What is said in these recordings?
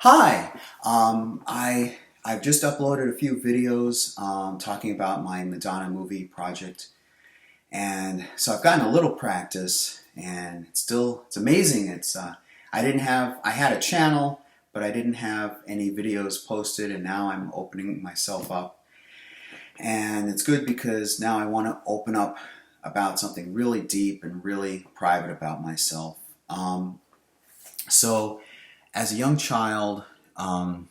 Hi, I've just uploaded a few videos talking about my Madonna movie project, and so I've gotten a little practice, and it's amazing. I had a channel, but I didn't have any videos posted, and now I'm opening myself up, and it's good because now I want to open up about something really deep and really private about myself. So as a young child, I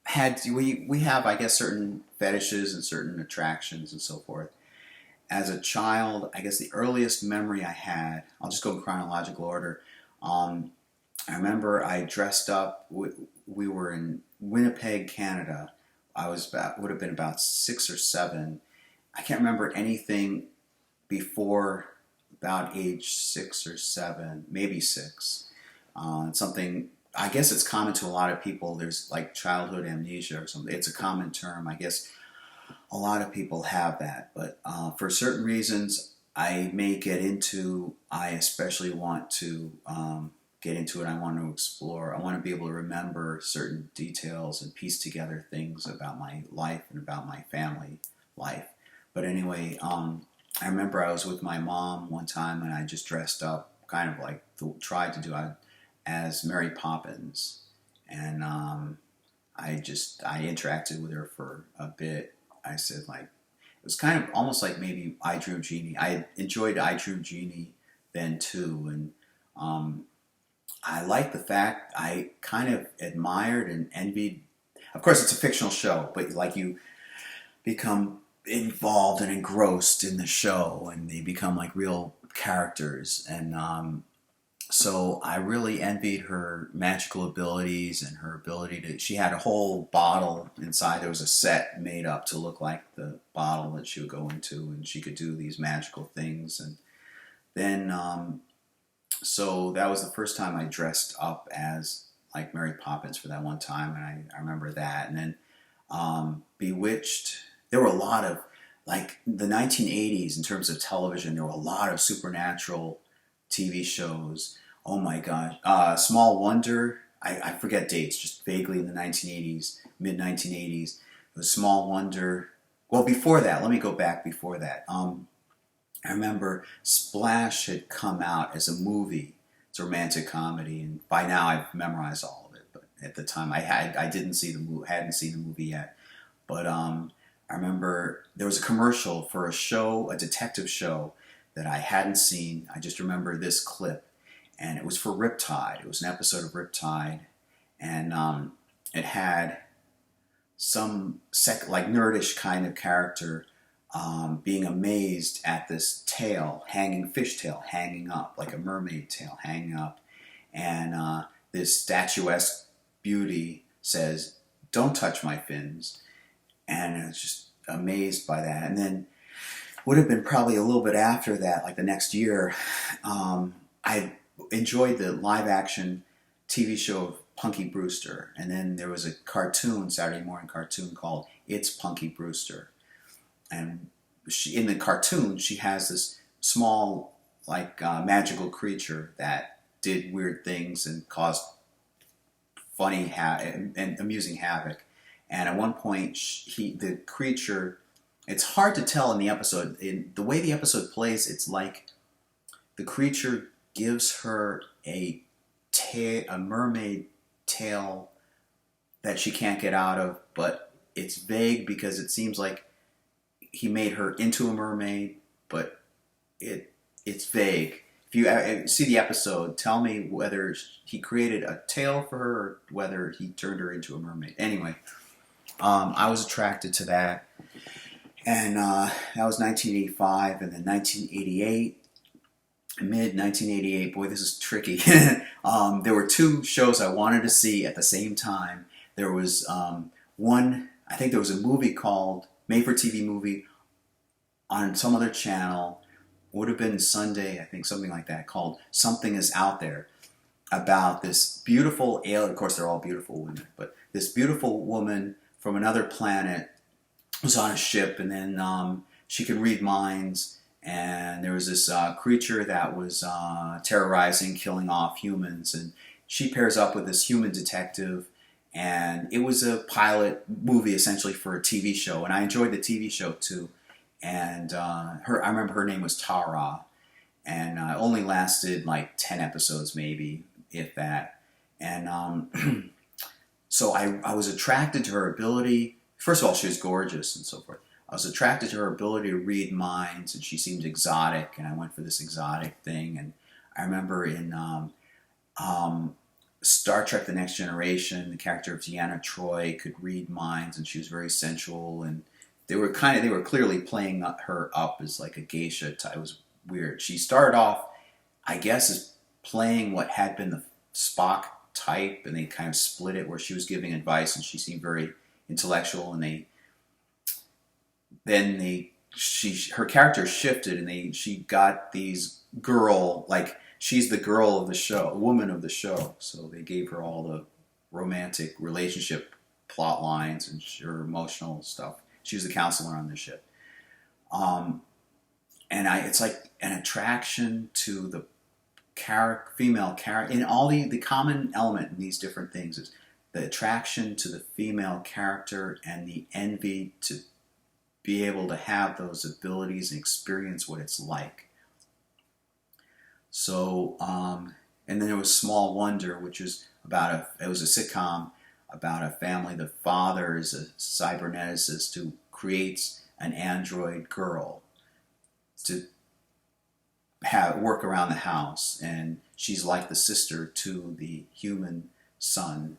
had we have, I guess, certain fetishes and certain attractions and so forth. As a child, I guess the earliest memory I had, I'll just go in chronological order. Um, I remember I dressed up. We were in Winnipeg, Canada. Would have been about 6 or 7. I can't remember anything before about age 6 or 7, maybe 6. Something, I guess it's common to a lot of people. There's like childhood amnesia or something. It's a common term. I guess a lot of people have that. But for certain reasons, I especially want to get into it. I want to explore. I want to be able to remember certain details and piece together things about my life and about my family life. But anyway, I remember I was with my mom one time and I just dressed up, kind of like tried to do it as Mary Poppins, and I interacted with her for a bit. I said, like, it was kind of almost like maybe I Dream Genie. I enjoyed I Dream Genie then too, and I liked the fact I kind of admired and envied. Of course, it's a fictional show, but like you become involved and engrossed in the show, and they become like real characters. And so I really envied her magical abilities and her ability to. She had a whole bottle inside. There was a set made up to look like the bottle that she would go into, and she could do these magical things. And then, so that was the first time I dressed up as like Mary Poppins for that one time, and I remember that. And then Bewitched. There were a lot of, like, the 1980s in terms of television. There were a lot of supernatural TV shows. Oh my gosh. Small Wonder, I forget dates, just vaguely in the 1980s, mid 1980s. It was Small Wonder. Well, before that, let me go back before that. I remember Splash had come out as a movie. It's a romantic comedy, and by now I've memorized all of it. But at the time, I didn't see the movie, hadn't seen the movie yet. But I remember there was a commercial for a show, a detective show that I hadn't seen. I just remember this clip, and it was for Riptide. It was an episode of Riptide, and it had some like nerdish kind of character being amazed at this tail, fish tail hanging up, like a mermaid tail hanging up, and this statuesque beauty says, "Don't touch my fins," and I was just amazed by that. And then would have been probably a little bit after that, like the next year, I enjoyed the live action TV show of Punky Brewster, and then there was a cartoon, Saturday morning cartoon called It's Punky Brewster. And in the cartoon, she has this small, like, magical creature that did weird things and caused funny and amusing havoc. And at one point, the creature, it's hard to tell in the episode. In the way the episode plays, it's like the creature gives her a mermaid tail that she can't get out of, but it's vague because it seems like he made her into a mermaid, but it's vague. If you see the episode, tell me whether he created a tail for her or whether he turned her into a mermaid. Anyway, I was attracted to that, and that was 1985, and then 1988, mid 1988. Boy, this is tricky. There were two shows I wanted to see at the same time. There was one. I think there was a movie called made-for-TV movie on some other channel. Would have been Sunday, I think, something like that, called Something Is Out There, about this beautiful alien. Of course, they're all beautiful women, but this beautiful woman from another planet was on a ship, and then she could read minds, and there was this creature that was terrorizing, killing off humans, and she pairs up with this human detective, and it was a pilot movie essentially for a TV show, and I enjoyed the TV show too. And I remember her name was Tara, and only lasted like 10 episodes, maybe, if that. And so I was attracted to her ability. First of all, she was gorgeous and so forth. I was attracted to her ability to read minds, and she seemed exotic, and I went for this exotic thing. And I remember in Star Trek: The Next Generation, the character of Deanna Troi could read minds, and she was very sensual. And they were clearly playing her up as like a geisha type. It was weird. She started off, I guess, as playing what had been the Spock type, and they kind of split it where she was giving advice, and she seemed very intellectual, and her character shifted, and she got these girl, like, she's the girl of the show, woman of the show. So they gave her all the romantic relationship plot lines and her emotional stuff. She was the counselor on the ship. It's like an attraction to the female character. And all the common element in these different things is the attraction to the female character and the envy to be able to have those abilities and experience what it's like. So, and then there was Small Wonder, which is it was a sitcom about a family. The father is a cyberneticist who creates an android girl to work around the house, and she's like the sister to the human son.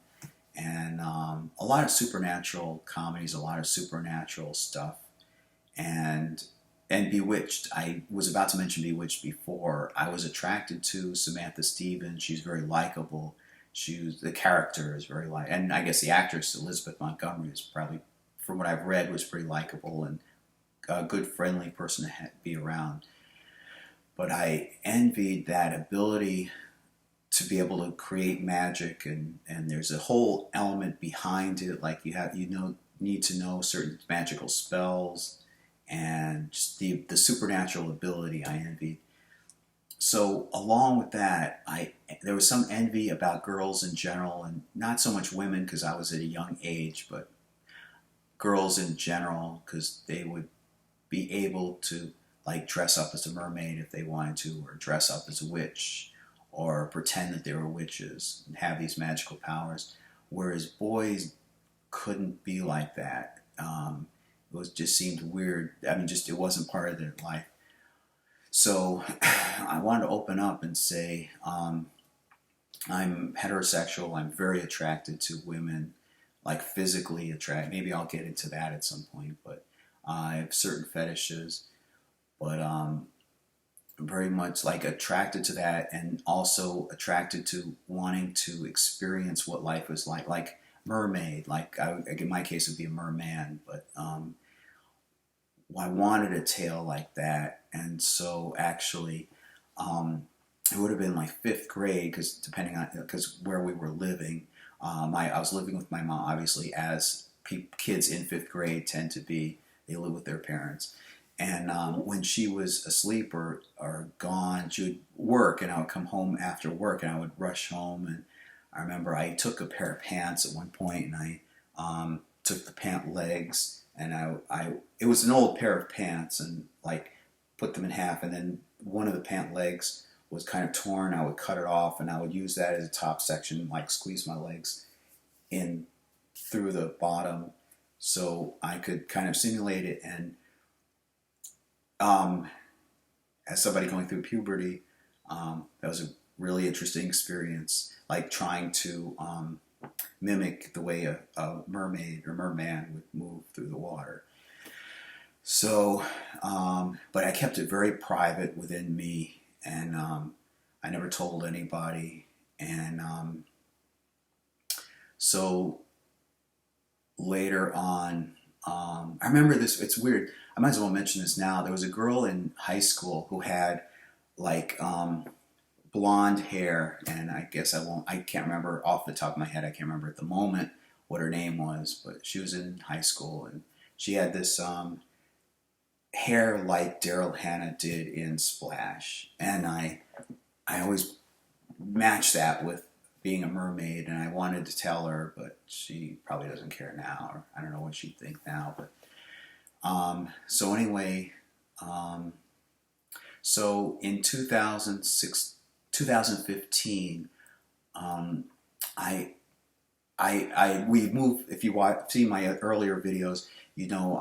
And a lot of supernatural comedies, a lot of supernatural stuff. And Bewitched. I was about to mention Bewitched before. I was attracted to Samantha Stevens. She's very likable. The character is very and I guess the actress Elizabeth Montgomery is probably, from what I've read, was pretty likable and a good, friendly person to be around. But I envied that ability to be able to create magic, and there's a whole element behind it, like need to know certain magical spells, and just the supernatural ability I envied. So along with that, there was some envy about girls in general, and not so much women because I was at a young age, but girls in general, because they would be able to like dress up as a mermaid if they wanted to, or dress up as a witch, or pretend that they were witches and have these magical powers, whereas boys couldn't be like that. It just seemed weird. I mean, it wasn't part of their life. So I wanted to open up and say I'm heterosexual. I'm very attracted to women, like physically attracted. Maybe I'll get into that at some point, but I have certain fetishes. But I'm very much like attracted to that, and also attracted to wanting to experience what life is like mermaid. Like in my case, it would be a merman, but I wanted a tale like that. And so actually, it would have been like fifth grade, because where we were living, I was living with my mom, obviously, as kids in fifth grade tend to be. They live with their parents. And when she was asleep or gone, she would work, and I would come home after work, and I would rush home. And I remember I took a pair of pants at one point, and I took the pant legs, and it was an old pair of pants, and like put them in half, and then one of the pant legs was kind of torn. I would cut it off, and I would use that as a top section, like squeeze my legs in through the bottom, so I could kind of simulate it. And as somebody going through puberty, that was a really interesting experience, like trying to mimic the way a mermaid or merman would move through the water. So, but I kept it very private within me, and I never told anybody. And so later on, I remember this, it's weird, I might as well mention this now. There was a girl in high school who had like blonde hair, and I can't remember off the top of my head, I can't remember at the moment what her name was, but she was in high school, and she had this hair like Daryl Hannah did in Splash, and I always matched that with being a mermaid, and I wanted to tell her, but she probably doesn't care now, or I don't know what she'd think now. But so anyway, um, so in 2015, um, I we moved. If you see my earlier videos, you know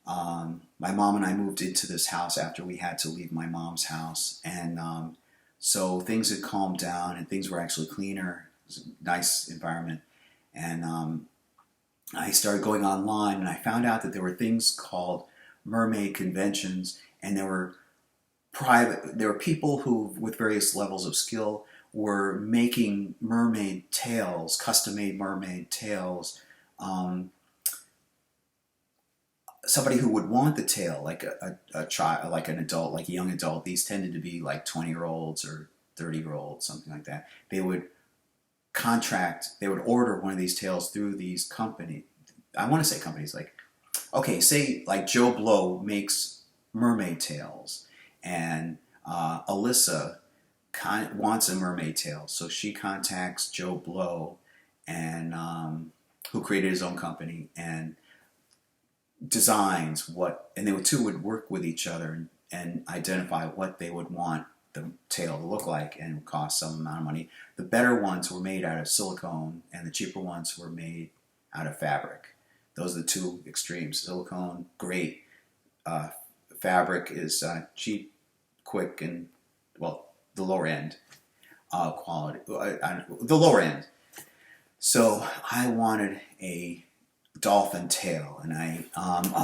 my mom and I moved into this house after we had to leave my mom's house, and so things had calmed down and things were actually cleaner. It was a nice environment, and I started going online and I found out that there were things called mermaid conventions, and there were people who, with various levels of skill, were making mermaid tails, custom-made mermaid tails. Um, Somebody who would want the tail, like a child, like an adult, like a young adult. These tended to be like 20-year-olds or 30-year-olds, something like that. They would order one of these tails through these companies. I want to say companies like, okay, say like Joe Blow makes mermaid tails, and Alyssa wants a mermaid tail, so she contacts Joe Blow, and who created his own company, and designs and they two would work with each other and identify what they would want the tail to look like, and it would cost some amount of money. The better ones were made out of silicone, and the cheaper ones were made out of fabric. Those are the two extremes. Silicone, great. Fabric is cheap, quick, and, well, the lower end quality. The lower end. So I wanted a dolphin tail, and I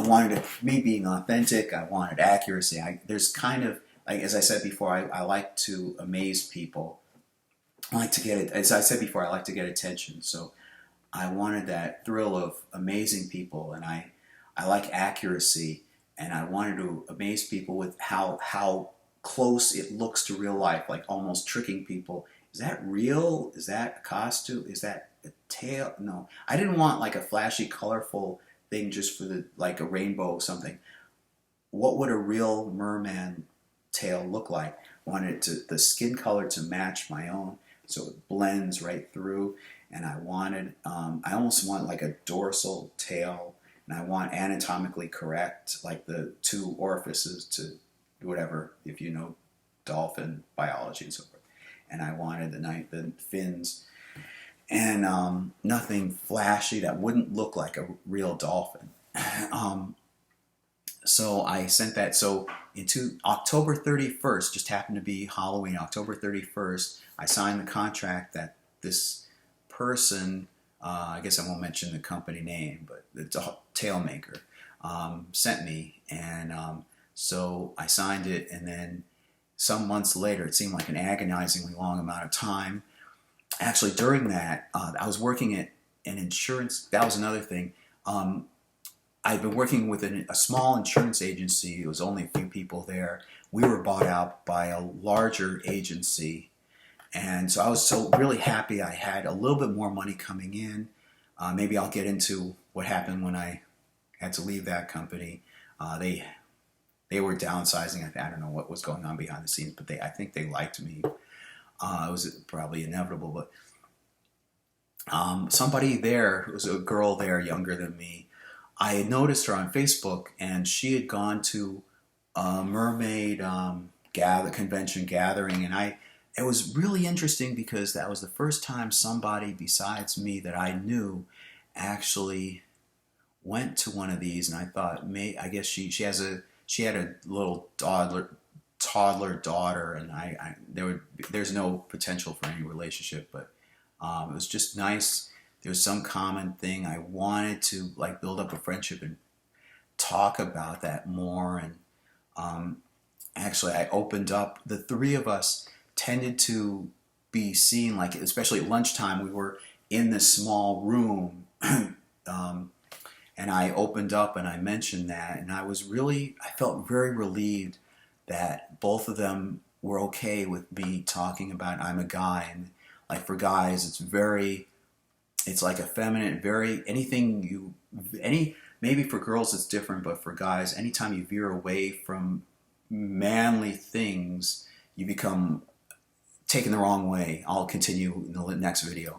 wanted me being authentic. I wanted accuracy. There's kind of, like, as I said before, I like to amaze people. I like to get it. As I said before, I like to get attention. So I wanted that thrill of amazing people, and I like accuracy, and I wanted to amaze people with how close it looks to real life, like almost tricking people. Is that real? Is that a costume? Is that a tail? No, I didn't want like a flashy, colorful thing just for like a rainbow or something. What would a real merman tail look like? Wanted the skin color to match my own, so it blends right through. And I almost want like a dorsal tail, and I want anatomically correct, like the two orifices to whatever, if you know dolphin biology and so forth. And I wanted the fins, and nothing flashy that wouldn't look like a real dolphin. So I sent that. So into October 31st, just happened to be Halloween, October 31st, I signed the contract that this person, I guess I won't mention the company name, but the tail maker, sent me. And so I signed it, and then some months later, it seemed like an agonizingly long amount of time. Actually, during that, I was working at an insurance. That was another thing. I'd been working with a small insurance agency. It was only a few people there. We were bought out by a larger agency. And so I was so really happy I had a little bit more money coming in. Maybe I'll get into what happened when I had to leave that company. They were downsizing. I don't know what was going on behind the scenes, but I think they liked me. It was probably inevitable, but somebody there, it was a girl there younger than me. I had noticed her on Facebook, and she had gone to a mermaid convention gathering, and it was really interesting because that was the first time somebody besides me that I knew actually went to one of these, and I thought, I guess she had a little toddler daughter, and there's no potential for any relationship, but it was just nice. There was some common thing. I wanted to like build up a friendship and talk about that more. And actually, I opened up. The three of us tended to be seen, like especially at lunchtime. We were in this small room, and I opened up and I mentioned that, and I felt very relieved that both of them were okay with me talking about I'm a guy. And like for guys, it's like effeminate, maybe for girls it's different, but for guys, anytime you veer away from manly things, you become taken the wrong way. I'll continue in the next video.